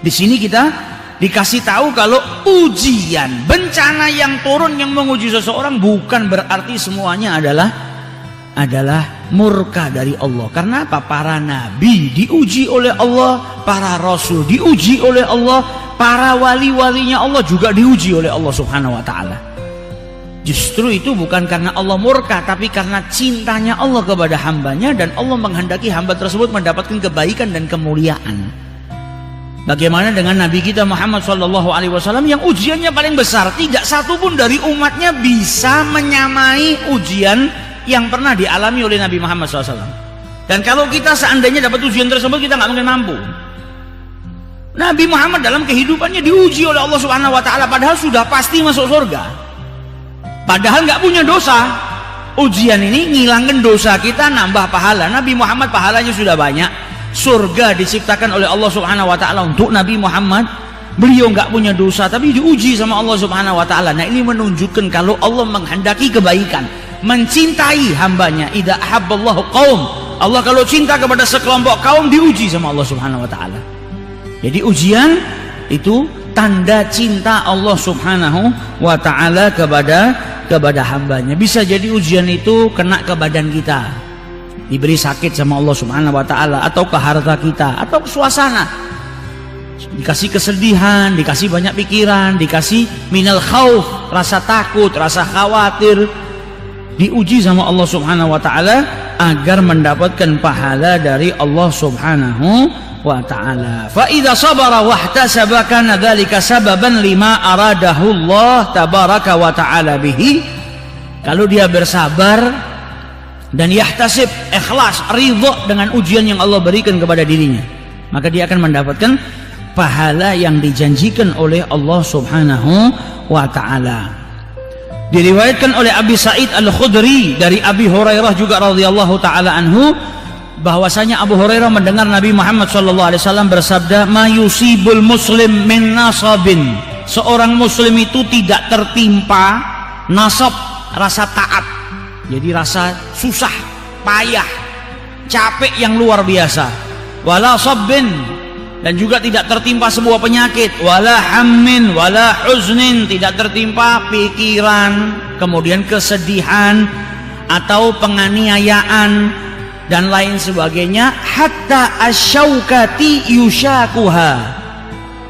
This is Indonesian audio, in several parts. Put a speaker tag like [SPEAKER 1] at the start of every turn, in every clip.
[SPEAKER 1] Di sini kita dikasih tahu kalau ujian, bencana yang turun yang menguji seseorang bukan berarti semuanya adalah murka dari Allah. Karena apa? Para nabi diuji oleh Allah, para rasul diuji oleh Allah, para wali-walinya Allah juga diuji oleh Allah Subhanahu wa taala. Justru itu bukan karena Allah murka, tapi karena cintanya Allah kepada hambanya, dan Allah menghendaki hamba tersebut mendapatkan kebaikan dan kemuliaan. Bagaimana dengan Nabi kita Muhammad SAW yang ujiannya paling besar? Tidak satu pun dari umatnya bisa menyamai ujian yang pernah dialami oleh Nabi Muhammad SAW. Dan kalau kita seandainya dapat ujian tersebut, kita nggak mungkin mampu. Nabi Muhammad dalam kehidupannya diuji oleh Allah Subhanahu wa taala, padahal sudah pasti masuk surga, padahal nggak punya dosa. Ujian ini ngilangin dosa kita, nambah pahala. Nabi Muhammad pahalanya sudah banyak, surga diciptakan oleh Allah Subhanahu wa taala untuk Nabi Muhammad. Beliau nggak punya dosa tapi diuji sama Allah Subhanahu wa taala. Nah, ini menunjukkan kalau Allah menghendaki kebaikan, mencintai hambanya. Idza ahabballahu qaum, Allah kalau cinta kepada sekelompok kaum diuji sama Allah Subhanahu wa taala. Jadi ujian itu tanda cinta Allah Subhanahu wa taala kepada hambanya. Bisa jadi ujian itu kena ke badan kita, diberi sakit sama Allah Subhanahu wa taala, atau ke harta kita, atau ke suasana, dikasih kesedihan, dikasih banyak pikiran, dikasih minal khauf, rasa takut, rasa khawatir, diuji sama Allah Subhanahu wa taala agar mendapatkan pahala dari Allah Subhanahu wa ta'ala. Fa idza sabara wahtasaba kana dzalika sababan lima aradahu Allah tabaraka wa ta'ala bihi. Kalau dia bersabar dan yahtasib, ikhlas, ridha dengan ujian yang Allah berikan kepada dirinya, maka dia akan mendapatkan pahala yang dijanjikan oleh Allah Subhanahu wa ta'ala. Diriwayatkan oleh Abi Sa'id Al-Khudri dari Abi Hurairah juga radhiyallahu ta'ala anhu, bahwasanya Abu Hurairah mendengar Nabi Muhammad SAW bersabda, "Ma yusibul muslim min nasabin." Seorang muslim itu tidak tertimpa nasab, rasa taat. Jadi rasa susah, payah, capek yang luar biasa. Wala sabbin, dan juga tidak tertimpa sebuah penyakit. Wala hammin, wala huznin, tidak tertimpa pikiran, kemudian kesedihan atau penganiayaan dan lain sebagainya. Hatta asyaukati yushakuha,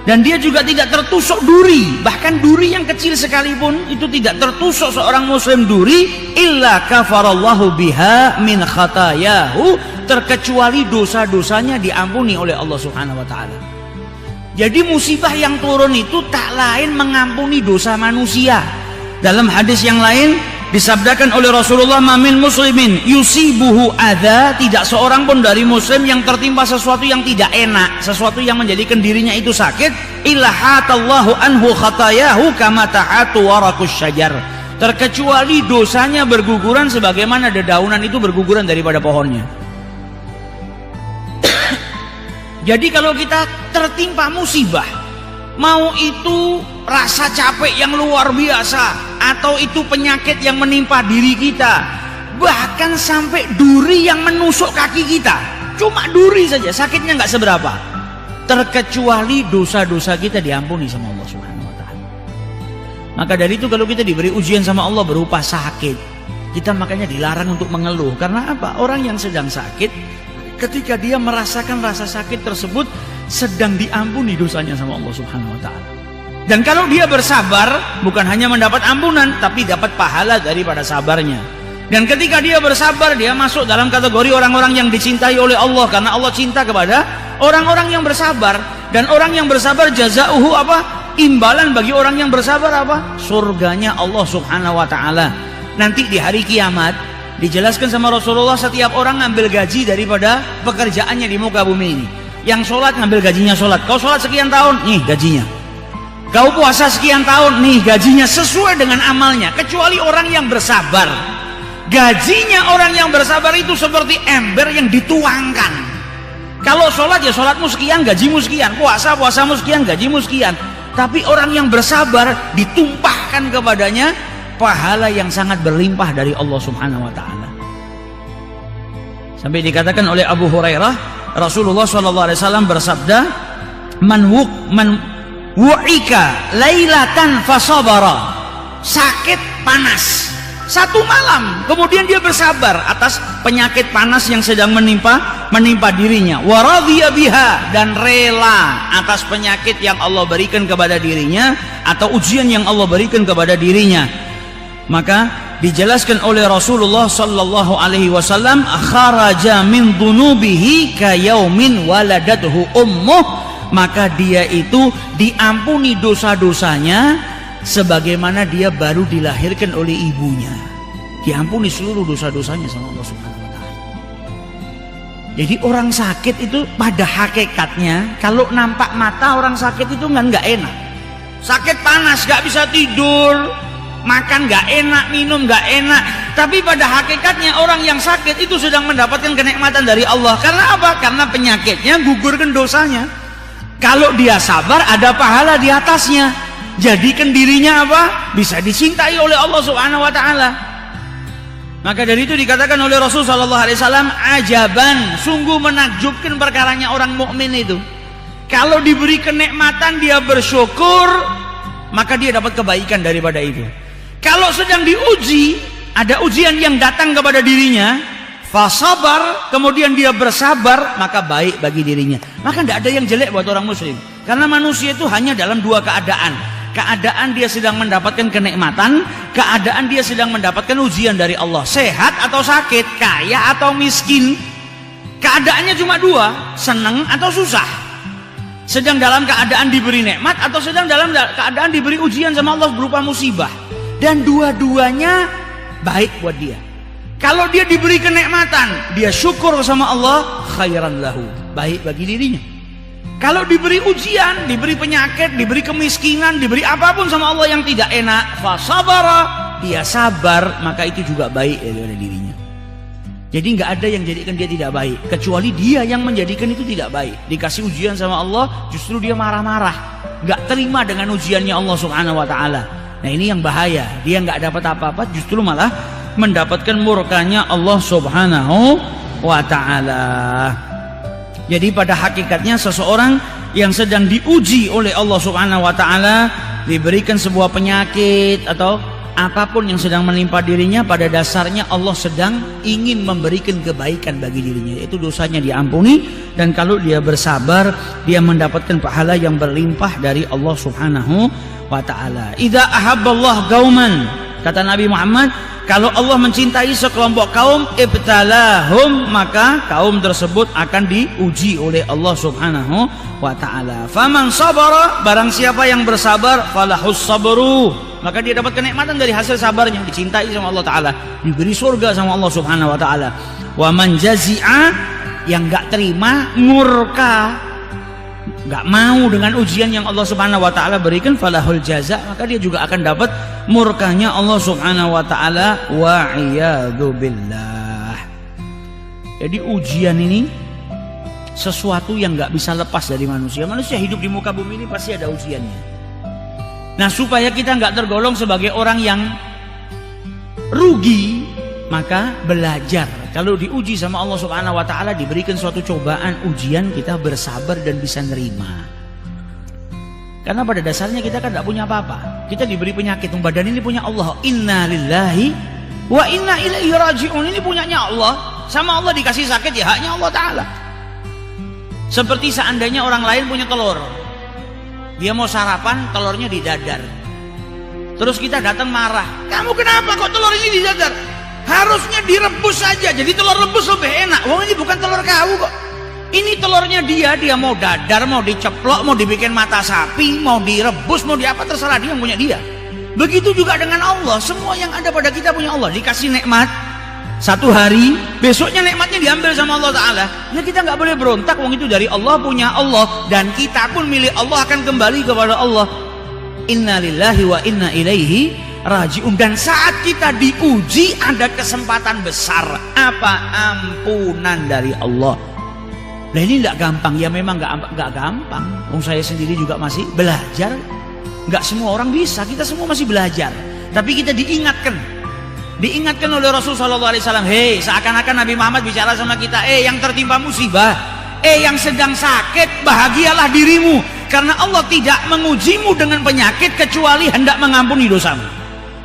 [SPEAKER 1] dan dia juga tidak tertusuk duri, bahkan duri yang kecil sekalipun itu tidak tertusuk seorang muslim duri, illa kafarallahu biha min khatayahu, terkecuali dosa-dosanya diampuni oleh Allah Subhanahu wa taala. Jadi musibah yang turun itu tak lain mengampuni dosa manusia. Dalam hadis yang lain disabdakan oleh Rasulullah, "Mamin muslimin yusibuhu adza," tidak seorang pun dari muslim yang tertimpa sesuatu yang tidak enak, sesuatu yang menjadikan dirinya itu sakit, illa hatallahu anhu khatayahu kama tahatu warakus syajar, terkecuali dosanya berguguran sebagaimana dedaunan itu berguguran daripada pohonnya. Jadi kalau kita tertimpa musibah, mau itu rasa capek yang luar biasa, atau itu penyakit yang menimpa diri kita, bahkan sampai duri yang menusuk kaki kita, cuma duri saja sakitnya nggak seberapa, terkecuali dosa-dosa kita diampuni sama Allah Subhanahu wa taala. Maka dari itu kalau kita diberi ujian sama Allah berupa sakit, kita makanya dilarang untuk mengeluh. Karena apa? Orang yang sedang sakit, ketika dia merasakan rasa sakit tersebut, sedang diampuni dosanya sama Allah Subhanahu wa taala. Dan kalau dia bersabar, bukan hanya mendapat ampunan, tapi dapat pahala daripada sabarnya. Dan ketika dia bersabar, dia masuk dalam kategori orang-orang yang dicintai oleh Allah, karena Allah cinta kepada orang-orang yang bersabar. Dan orang yang bersabar jazauhu apa? Imbalan bagi orang yang bersabar apa? Surganya Allah Subhanahu wa taala. Nanti di hari kiamat dijelaskan sama Rasulullah, setiap orang ngambil gaji daripada pekerjaannya di muka bumi ini. Yang sholat ngambil gajinya sholat. Kau sholat sekian tahun, nih gajinya. Kau puasa sekian tahun, nih gajinya, sesuai dengan amalnya. Kecuali orang yang bersabar, gajinya orang yang bersabar itu seperti ember yang dituangkan. Kalau sholat ya sholatmu sekian, gajimu sekian. Puasa, puasamu sekian, gajimu sekian. Tapi orang yang bersabar ditumpahkan kepadanya pahala yang sangat berlimpah dari Allah Subhanahu wa taala. Sampai dikatakan oleh Abu Hurairah, Rasulullah SAW bersabda, man wu'ika lailatan fasabara, sakit panas satu malam, kemudian dia bersabar atas penyakit panas yang sedang menimpa dirinya, waradhiya biha, dan rela atas penyakit yang Allah berikan kepada dirinya atau ujian yang Allah berikan kepada dirinya. Maka dijelaskan oleh Rasulullah sallallahu alaihi wasallam, kharaja min dhunubihi ka yaumin waladathu ummuh, maka dia itu diampuni dosa-dosanya sebagaimana dia baru dilahirkan oleh ibunya. Diampuni seluruh dosa-dosanya sama Allah Subhanahu wa taala. Jadi orang sakit itu pada hakikatnya, kalau nampak mata orang sakit itu nggak enak. Sakit panas, nggak bisa tidur, makan nggak enak, minum nggak enak. Tapi pada hakikatnya orang yang sakit itu sedang mendapatkan kenikmatan dari Allah. Karena apa? Karena penyakitnya gugurkan dosanya. Kalau dia sabar, ada pahala di atasnya. Jadikan dirinya apa? Bisa dicintai oleh Allah Subhanahu wa taala. Maka dari itu dikatakan oleh Rasul sallallahu alaihi wasallam, ajaban, sungguh menakjubkan perkaranya orang mukmin itu. Kalau diberi kenikmatan dia bersyukur, maka dia dapat kebaikan daripada itu. Kalau sedang diuji, ada ujian yang datang kepada dirinya, fasabar, kemudian dia bersabar, maka baik bagi dirinya. Maka tidak ada yang jelek buat orang muslim. Karena manusia itu hanya dalam dua keadaan. Keadaan dia sedang mendapatkan kenikmatan, keadaan dia sedang mendapatkan ujian dari Allah. Sehat atau sakit, kaya atau miskin. Keadaannya cuma dua, senang atau susah. Sedang dalam keadaan diberi nikmat atau sedang dalam keadaan diberi ujian sama Allah berupa musibah. Dan dua-duanya baik buat dia. Kalau dia diberi kenikmatan, dia syukur sama Allah, khairan lahu, baik bagi dirinya. Kalau diberi ujian, diberi penyakit, diberi kemiskinan, diberi apapun sama Allah yang tidak enak, fasabara, dia sabar, maka itu juga baik dari dirinya. Jadi nggak ada yang jadikan dia tidak baik, kecuali dia yang menjadikan itu tidak baik. Dikasih ujian sama Allah, justru dia marah-marah, nggak terima dengan ujiannya Allah Subhanahu wa taala. Nah ini yang bahaya, dia nggak dapat apa-apa, justru malah mendapatkan murkanya Allah Subhanahu wa ta'ala. Jadi pada hakikatnya seseorang yang sedang diuji oleh Allah Subhanahu wa ta'ala, diberikan sebuah penyakit atau apapun yang sedang menimpa dirinya, pada dasarnya Allah sedang ingin memberikan kebaikan bagi dirinya, yaitu dosanya diampuni, dan kalau dia bersabar dia mendapatkan pahala yang berlimpah dari Allah Subhanahu wa ta'ala. Idza ahabballah qauman, kata Nabi Muhammad, kalau Allah mencintai sekelompok kaum, ibtalahum, maka kaum tersebut akan diuji oleh Allah Subhanahu wa ta'ala. Faman sabara, barang siapa yang bersabar, falahus sabru, maka dia dapat kenikmatan dari hasil sabarnya, dicintai sama Allah ta'ala, diberi surga sama Allah Subhanahu wa ta'ala. Wa man jazi'a, yang gak terima, murka, gak mau dengan ujian yang Allah Subhanahu wa ta'ala berikan, falahul jaza, maka dia juga akan dapat murkanya Allah Subhanahu wa ta'ala, wa iyadzu billah. Jadi ujian ini sesuatu yang gak bisa lepas dari manusia. Manusia hidup di muka bumi ini pasti ada ujiannya. Nah supaya kita gak tergolong sebagai orang yang rugi, maka belajar. Kalau diuji sama Allah Subhanahu wa ta'ala, diberikan suatu cobaan, ujian, kita bersabar dan bisa nerima. Karena pada dasarnya kita kan tidak punya apa-apa. Kita diberi penyakit, badan ini punya Allah. Inna lillahi wa inna ilaihi raji'un, ini punyanya Allah. Sama Allah dikasih sakit, ya haknya Allah ta'ala. Seperti seandainya orang lain punya telur, dia mau sarapan, telurnya di dadar. Terus kita datang marah, kamu kenapa kok telur ini di dadar? Harusnya direbus saja, jadi telur rebus lebih enak. Wong ini bukan telur kau kok. Ini telurnya dia mau dadar, mau diceplok, mau dibikin mata sapi, mau direbus, mau di apa, terserah dia, yang punya dia. Begitu juga dengan Allah, semua yang ada pada kita punya Allah. Dikasih nikmat satu hari, besoknya nikmatnya diambil sama Allah ta'ala. Ya kita nggak boleh berontak, wong itu dari Allah, punya Allah, dan kita pun milik Allah, akan kembali kepada Allah. Inna lillahi wa inna ilaihi raji'un. Dan saat kita diuji ada kesempatan besar, apa? Ampunan dari Allah. Nah ini tidak gampang, ya memang nggak gampang. Saya sendiri juga masih belajar. Nggak semua orang bisa, kita semua masih belajar. Tapi kita diingatkan oleh Rasul Sallallahu Alaihi Wasallam. Hei, seakan-akan Nabi Muhammad bicara sama kita, yang tertimpa musibah, yang sedang sakit, bahagialah dirimu, karena Allah tidak mengujimu dengan penyakit kecuali hendak mengampuni dosamu.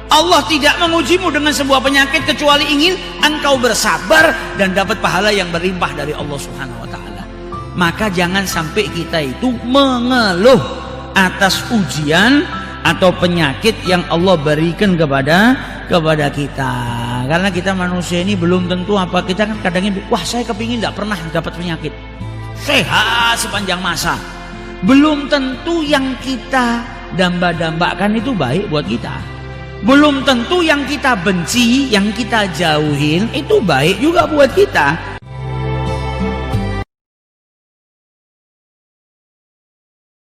[SPEAKER 1] Allah tidak mengujimu dengan sebuah penyakit kecuali ingin engkau bersabar dan dapat pahala yang berlimpah dari Allah Subhanahu wa taala. Maka jangan sampai kita itu mengeluh atas ujian atau penyakit yang Allah berikan kepada kita. Karena kita manusia ini belum tentu apa, kita kan kadang wah saya kepingin tidak pernah dapat penyakit, sehat sepanjang masa. Belum tentu yang kita damba-dambakan itu baik buat kita. Belum tentu yang kita benci, yang kita jauhin itu baik juga buat kita.